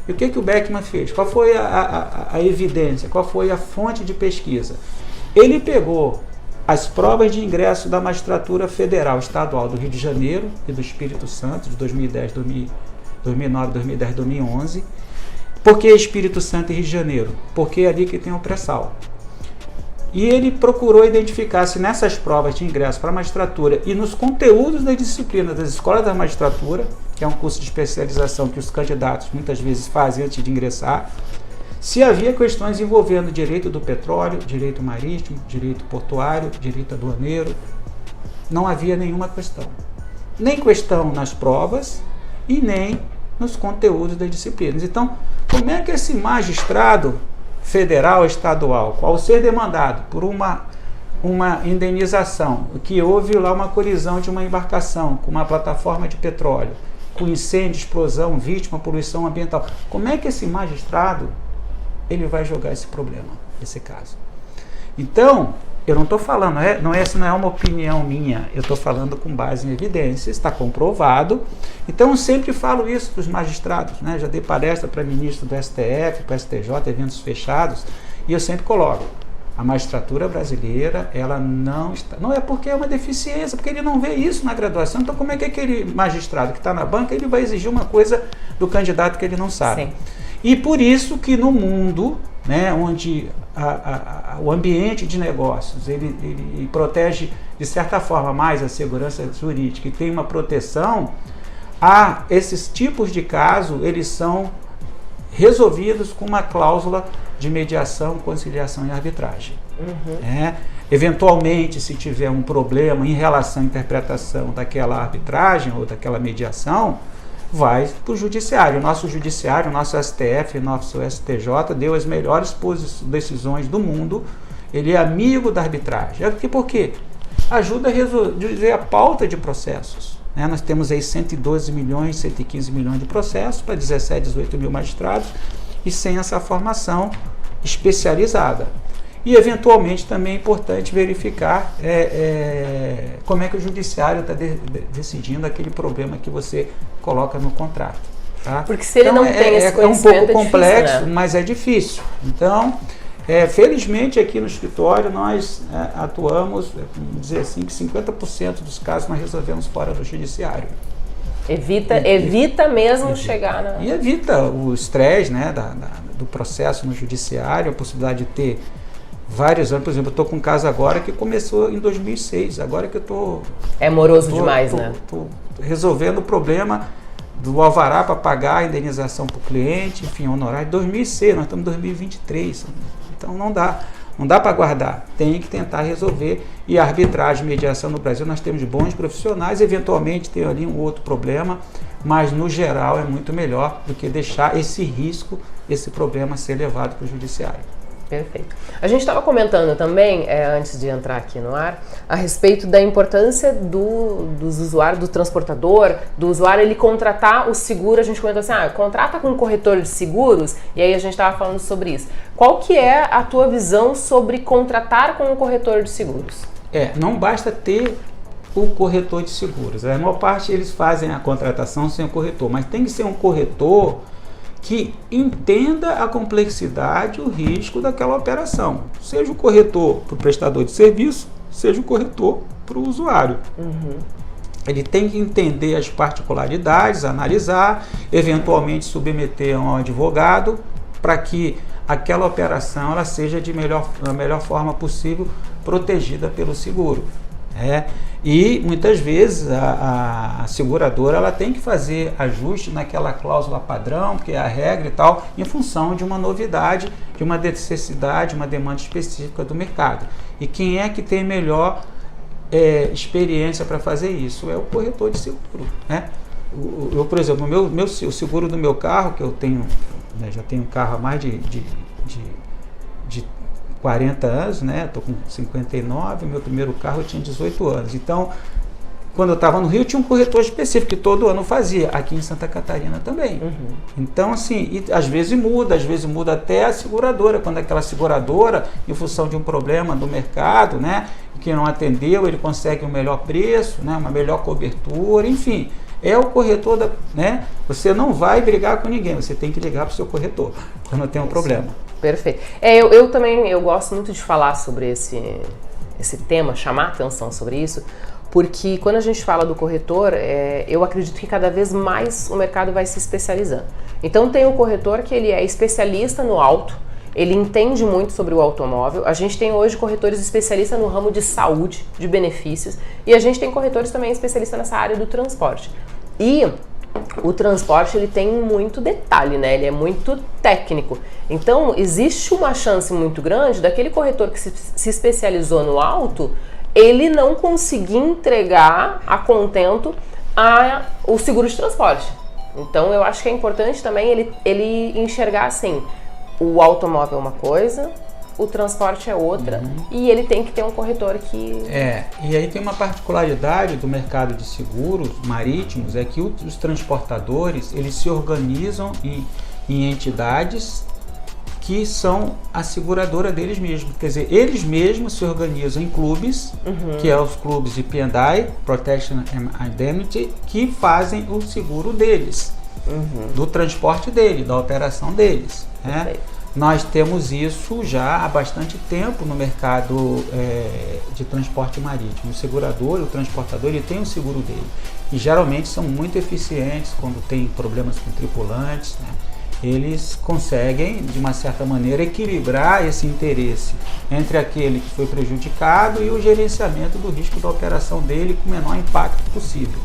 E o que o Beckman fez? Qual foi a evidência? Qual foi a fonte de pesquisa? Ele pegou as provas de ingresso da magistratura federal estadual do Rio de Janeiro e do Espírito Santo, de 2010, 2009, 2010, 2011. Por que Espírito Santo e Rio de Janeiro? Porque é ali que tem o pré-sal. E ele procurou identificar se nessas provas de ingresso para a magistratura e nos conteúdos da disciplina das escolas da magistratura, que é um curso de especialização que os candidatos muitas vezes fazem antes de ingressar, se havia questões envolvendo direito do petróleo, direito marítimo, direito portuário, direito aduaneiro. Não havia nenhuma questão. Nem questão nas provas e nem nos conteúdos das disciplinas. Então, como é que esse magistrado federal, estadual, ao ser demandado por uma indenização, que houve lá uma colisão de uma embarcação com uma plataforma de petróleo, com incêndio, explosão, vítima, poluição ambiental, como é que esse magistrado ele vai jogar esse problema, esse caso? Então, eu não estou falando, essa não é uma opinião minha, eu estou falando com base em evidências, está comprovado. Então eu sempre falo isso para os magistrados, né? Já dei palestra para ministro do STF, para STJ, eventos fechados, e eu sempre coloco, a magistratura brasileira, ela não está, não é porque é uma deficiência, porque ele não vê isso na graduação. Então como é que aquele magistrado que está na banca, ele vai exigir uma coisa do candidato que ele não sabe? Sim. E por isso que no mundo, né, onde o ambiente de negócios ele protege de certa forma mais a segurança jurídica e tem uma proteção, esses tipos de casos eles são resolvidos com uma cláusula de mediação, conciliação e arbitragem. Eventualmente, se tiver um problema em relação à interpretação daquela arbitragem ou daquela mediação, vai para o judiciário. O nosso judiciário, o nosso STF, o nosso STJ deu as melhores decisões do mundo. Ele é amigo da arbitragem. Por quê? Ajuda a resolver a pauta de processos. Né? Nós temos aí 112 milhões, 115 milhões de processos para 17, 18 mil magistrados e sem essa formação especializada. E, eventualmente, também é importante verificar como é que o judiciário está decidindo aquele problema que você coloca no contrato. Tá? Porque se ele então, não tem esse conhecimento, é um pouco complexo, difícil, né? Mas é difícil. Então, felizmente, aqui no escritório, nós atuamos, vamos dizer assim, que 50% dos casos nós resolvemos fora do judiciário. Evita mesmo chegar na... E evita o estresse, né, do processo no judiciário, a possibilidade de ter vários anos. Por exemplo, eu estou com um caso agora que começou em 2006, agora que eu estou... É moroso demais, né? Estou resolvendo o problema do alvará para pagar a indenização para o cliente, enfim, honorário de 2006, nós estamos em 2023, então não dá para guardar, tem que tentar resolver. E a arbitragem, mediação no Brasil, nós temos bons profissionais, eventualmente tem ali um outro problema, mas no geral é muito melhor do que deixar esse risco, esse problema ser levado para o judiciário. Perfeito. A gente estava comentando também, antes de entrar aqui no ar, a respeito da importância dos usuários, do transportador, do usuário, ele contratar o seguro. A gente comentou assim, contrata com um corretor de seguros, e aí a gente estava falando sobre isso. Qual que é a tua visão sobre contratar com um corretor de seguros? Não basta ter o corretor de seguros. A maior parte eles fazem a contratação sem o corretor, mas tem que ser um corretor que entenda a complexidade, o risco daquela operação. Seja o corretor para o prestador de serviço, seja o corretor para o usuário. Ele tem que entender as particularidades, analisar, eventualmente submeter a um advogado para que aquela operação ela seja da melhor forma possível protegida pelo seguro. E muitas vezes a seguradora ela tem que fazer ajuste naquela cláusula padrão, que é a regra e tal, em função de uma novidade, de uma necessidade, uma demanda específica do mercado. E quem é que tem melhor experiência para fazer isso? É o corretor de seguro. Né? Eu, por exemplo, o seguro do meu carro, que eu tenho, já tenho um carro há mais de 40 anos, né? Estou com 59, meu primeiro carro eu tinha 18 anos. Então, quando eu estava no Rio, tinha um corretor específico que todo ano fazia, aqui em Santa Catarina também. Então, assim, às vezes muda até a seguradora, quando aquela seguradora, em função de um problema do mercado, né, que não atendeu, ele consegue um melhor preço, né, uma melhor cobertura, enfim. É o corretor, né? Você não vai brigar com ninguém, você tem que ligar para o seu corretor quando tem um problema. Perfeito. Eu também gosto muito de falar sobre esse tema, chamar atenção sobre isso, porque quando a gente fala do corretor, eu acredito que cada vez mais o mercado vai se especializando. Então tem o corretor que ele é especialista no auto, ele entende muito sobre o automóvel. A gente tem hoje corretores especialistas no ramo de saúde, de benefícios, e a gente tem corretores também especialistas nessa área do transporte. E o transporte, ele tem muito detalhe, né? Ele é muito técnico. Então, existe uma chance muito grande daquele corretor que se especializou no auto, ele não conseguir entregar a contento o seguro de transporte. Então, eu acho que é importante também ele enxergar assim, o automóvel é uma coisa, o transporte é outra, e ele tem que ter um corretor que... E aí tem uma particularidade do mercado de seguros marítimos, é que os transportadores, eles se organizam em entidades que são a seguradora deles mesmos. Quer dizer, eles mesmos se organizam em clubes, que é os clubes de P&I, Protection and Indemnity, que fazem o seguro deles, do transporte dele, da operação deles, né? Nós temos isso já há bastante tempo no mercado de transporte marítimo. O segurador, o transportador, ele tem o seguro dele. E geralmente são muito eficientes quando tem problemas com tripulantes, né? Eles conseguem, de uma certa maneira, equilibrar esse interesse entre aquele que foi prejudicado e o gerenciamento do risco da operação dele com o menor impacto possível.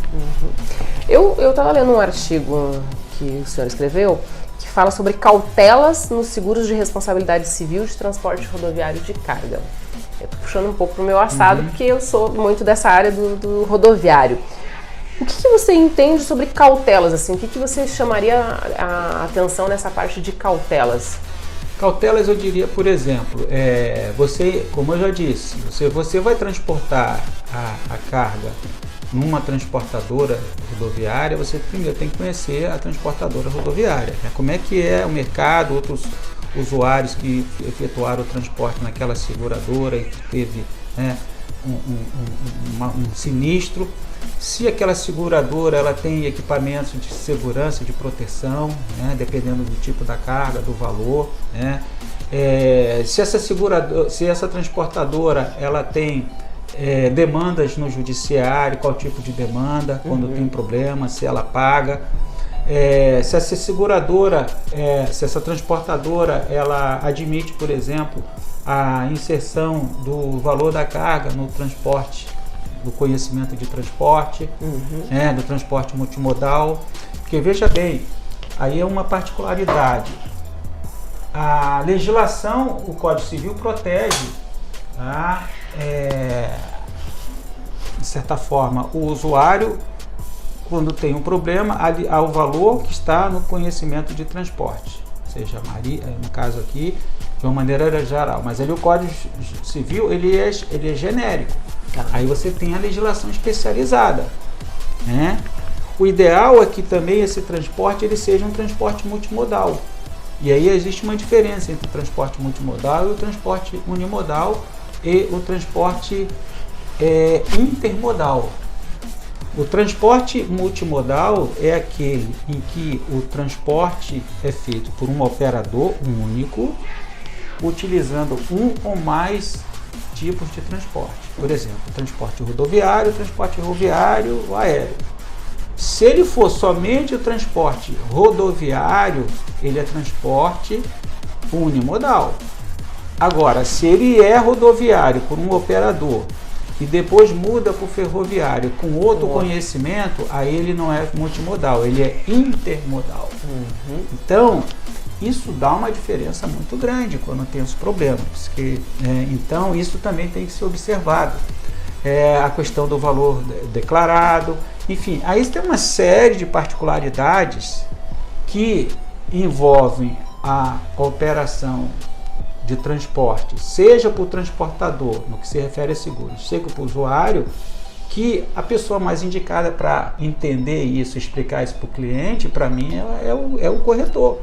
Eu estava lendo um artigo que o senhor escreveu, que fala sobre cautelas nos seguros de responsabilidade civil de transporte rodoviário de carga. Eu estou puxando um pouco para o meu assado, porque eu sou muito dessa área do rodoviário. O que você entende sobre cautelas? Assim? O que você chamaria a atenção nessa parte de cautelas? Cautelas, eu diria, por exemplo, você, como eu já disse, você vai transportar a carga numa transportadora rodoviária, você primeiro tem que conhecer a transportadora rodoviária, né? Como é que é o mercado, outros usuários que efetuaram o transporte naquela seguradora e que teve, né, um sinistro. Se aquela seguradora ela tem equipamentos de segurança, de proteção, né, dependendo do tipo da carga, do valor, né? Se essa transportadora ela tem demandas no judiciário, qual tipo de demanda, quando tem problema, se ela paga. Se essa seguradora, se essa transportadora ela admite, por exemplo, a inserção do valor da carga no transporte, do conhecimento de transporte, do transporte multimodal. Porque veja bem, aí é uma particularidade. A legislação, o Código Civil protege, tá? De certa forma, o usuário, quando tem um problema, ao valor que está no conhecimento de transporte, seja no caso aqui, de uma maneira geral, mas ali o Código Civil ele é genérico. Aí você tem a legislação especializada, né? O ideal é que também esse transporte ele seja um transporte multimodal. E aí existe uma diferença entre o transporte multimodal e o transporte unimodal e o transporte intermodal. O transporte multimodal é aquele em que o transporte é feito por um operador único, utilizando um ou mais tipos de transporte. Por exemplo, transporte rodoviário aéreo. Se ele for somente o transporte rodoviário, ele é transporte unimodal. Agora, se ele é rodoviário por um operador e depois muda para o ferroviário com outro conhecimento, aí ele não é multimodal, ele é intermodal. Então, isso dá uma diferença muito grande quando tem os problemas. Então, isso também tem que ser observado. A questão do valor declarado, enfim, aí tem uma série de particularidades que envolvem a operação de transporte, seja para o transportador, no que se refere a seguros, seja para o usuário, que a pessoa mais indicada para entender isso, explicar isso para o cliente, para mim, é o corretor.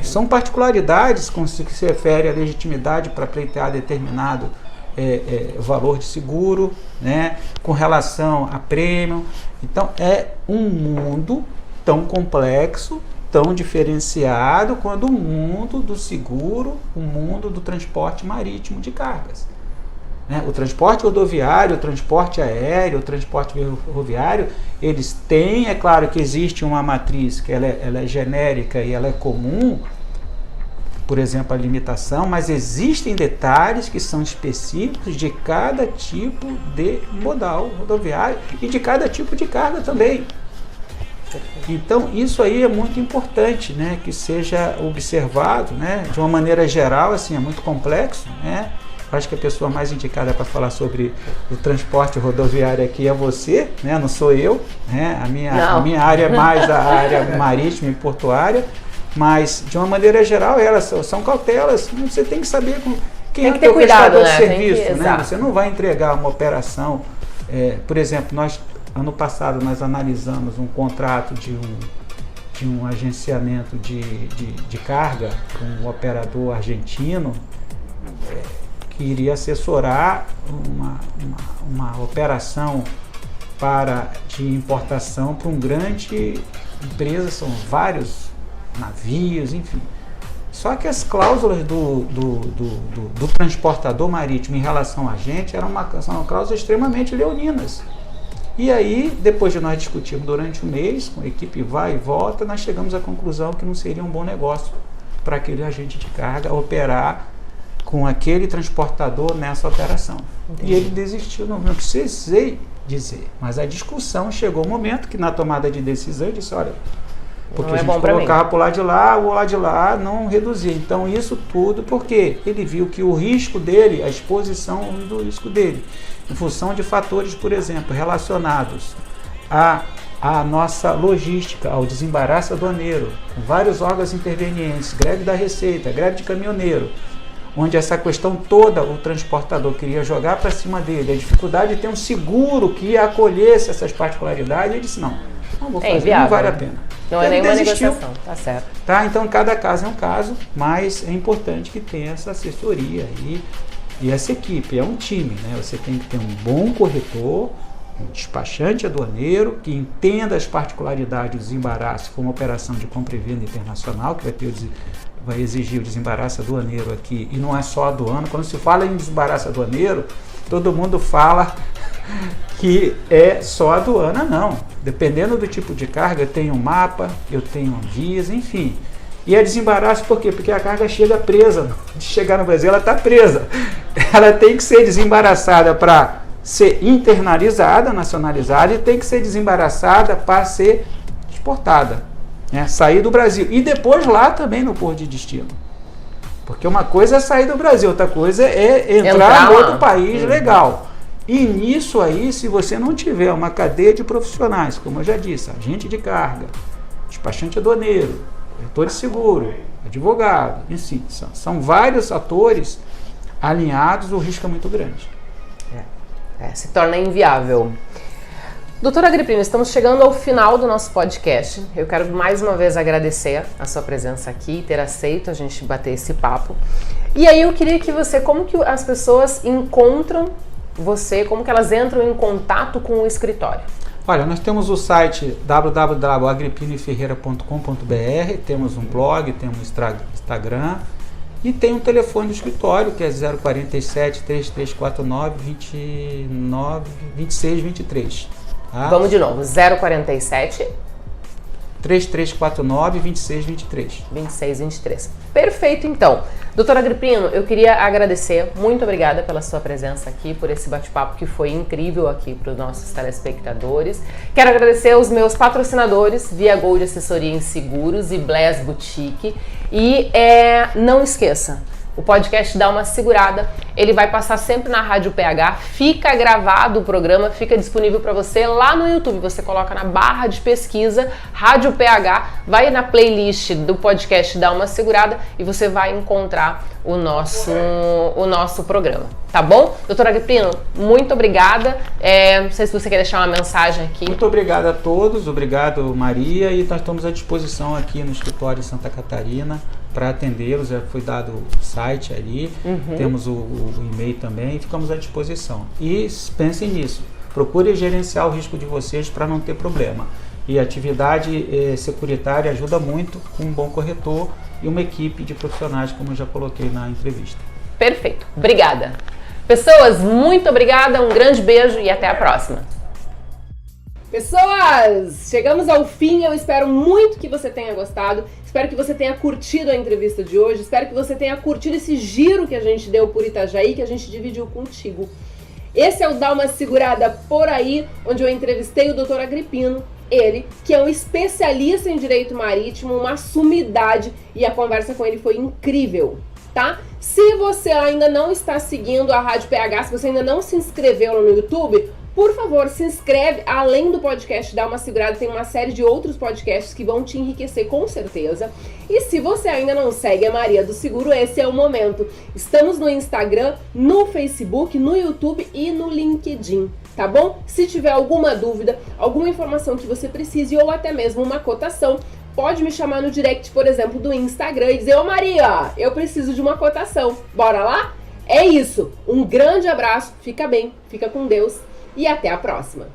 São particularidades que se refere à legitimidade para pleitear determinado valor de seguro, né, com relação a prêmio. Então, é um mundo tão complexo, tão diferenciado quanto o mundo do seguro, o mundo do transporte marítimo de cargas. Né? O transporte rodoviário, o transporte aéreo, o transporte ferroviário, eles têm, é claro que existe uma matriz que ela é genérica e ela é comum, por exemplo, a limitação, mas existem detalhes que são específicos de cada tipo de modal rodoviário e de cada tipo de carga também. Então, isso aí é muito importante, né, que seja observado, né, de uma maneira geral, assim, é muito complexo, né. Acho que a pessoa mais indicada para falar sobre o transporte rodoviário aqui é você, né, não sou eu, né, a minha área é mais a área marítima e portuária, mas de uma maneira geral elas são cautelas, você tem que saber quem é o teu prestador de serviço, né, você não vai entregar uma operação, por exemplo, ano passado nós analisamos um contrato de um agenciamento de carga com um operador argentino que iria assessorar uma operação de importação para uma grande empresa, são vários navios, enfim. Só que as cláusulas do transportador marítimo em relação a gente são cláusulas extremamente leoninas. E aí, depois de nós discutirmos durante um mês, com a equipe vai e volta, nós chegamos à conclusão que não seria um bom negócio para aquele agente de carga operar com aquele transportador nessa operação. Entendi. E ele desistiu, não precisei dizer. Mas a discussão chegou o momento que na tomada de decisão ele disse, olha, porque a gente colocava para o lado de lá não reduzia. Então isso tudo porque ele viu que o risco dele, a exposição do risco dele, em função de fatores, por exemplo, relacionados à nossa logística, ao desembaraço aduaneiro, com vários órgãos intervenientes, greve da Receita, greve de caminhoneiro, onde essa questão toda o transportador queria jogar para cima dele, a dificuldade de ter um seguro que acolhesse essas particularidades, ele disse, não vou fazer, inviável, não vale a pena. Não é nenhuma negociação, tá certo. Tá? Então, cada caso é um caso, mas é importante que tenha essa assessoria e essa equipe, é um time, né? Você tem que ter um bom corretor, um despachante aduaneiro, que entenda as particularidades do desembaraço, como operação de compra e venda internacional, que vai exigir o desembaraço aduaneiro aqui, e não é só aduana. Quando se fala em desembaraço aduaneiro, todo mundo fala que é só aduana, não. Dependendo do tipo de carga, eu tenho um mapa, eu tenho Anvisa, enfim. E é desembaraço por quê? Porque a carga chega presa. De chegar no Brasil, ela está presa. Ela tem que ser desembaraçada para ser internalizada, nacionalizada, e tem que ser desembaraçada para ser exportada, né? Sair do Brasil. E depois lá também no porto de destino. Porque uma coisa é sair do Brasil, outra coisa é entrar em outro país legal. E nisso aí, se você não tiver uma cadeia de profissionais, como eu já disse, agente de carga, despachante aduaneiro, corretor de seguro, advogado, enfim, são vários atores alinhados, o risco é muito grande. Se torna inviável. Doutora Agrippino, estamos chegando ao final do nosso podcast. Eu quero mais uma vez agradecer a sua presença aqui, ter aceito a gente bater esse papo. E aí eu queria que você, como que as pessoas encontram você, como que elas entram em contato com o escritório? Olha, nós temos o site www.agripinoeferreira.com.br, temos um blog, temos Instagram e tem um telefone do escritório que é 047 3349 2623. Tá? Vamos de novo, 047 3349 2623. 2623. Perfeito, então. Doutora Agrippino, eu queria agradecer, muito obrigada pela sua presença aqui, por esse bate-papo que foi incrível aqui para os nossos telespectadores. Quero agradecer aos meus patrocinadores, Via Gold Assessoria em Seguros e Bless Boutique. E não esqueça, o podcast Dá Uma Segurada, ele vai passar sempre na Rádio PH, fica gravado o programa, fica disponível para você lá no YouTube. Você coloca na barra de pesquisa Rádio PH, vai na playlist do podcast Dá Uma Segurada e você vai encontrar o nosso programa, tá bom? Doutora Agripino, muito obrigada. Não sei se você quer deixar uma mensagem aqui. Muito obrigado a todos, obrigado Maria, e nós estamos à disposição aqui no escritório de Santa Catarina para atendê-los. Já foi dado o site ali, temos o e-mail também, ficamos à disposição. E pensem nisso, procure gerenciar o risco de vocês para não ter problema. E a atividade securitária ajuda muito com um bom corretor e uma equipe de profissionais, como eu já coloquei na entrevista. Perfeito, obrigada. Pessoas, muito obrigada, um grande beijo e até a próxima. Pessoas, chegamos ao fim, eu espero muito que você tenha gostado, espero que você tenha curtido a entrevista de hoje, espero que você tenha curtido esse giro que a gente deu por Itajaí, que a gente dividiu contigo. Esse é o Dá Uma Segurada Por Aí, onde eu entrevistei o Dr. Agripino, ele, que é um especialista em direito marítimo, uma sumidade, e a conversa com ele foi incrível, tá? Se você ainda não está seguindo a Rádio PH, se você ainda não se inscreveu no YouTube, por favor, se inscreve. Além do podcast Dá Uma Segurada, tem uma série de outros podcasts que vão te enriquecer com certeza. E se você ainda não segue a Maria do Seguro, esse é o momento. Estamos no Instagram, no Facebook, no YouTube e no LinkedIn, tá bom? Se tiver alguma dúvida, alguma informação que você precise ou até mesmo uma cotação, pode me chamar no direct, por exemplo, do Instagram e dizer: ô Maria, eu preciso de uma cotação. Bora lá? É isso. Um grande abraço, fica bem, fica com Deus e até a próxima.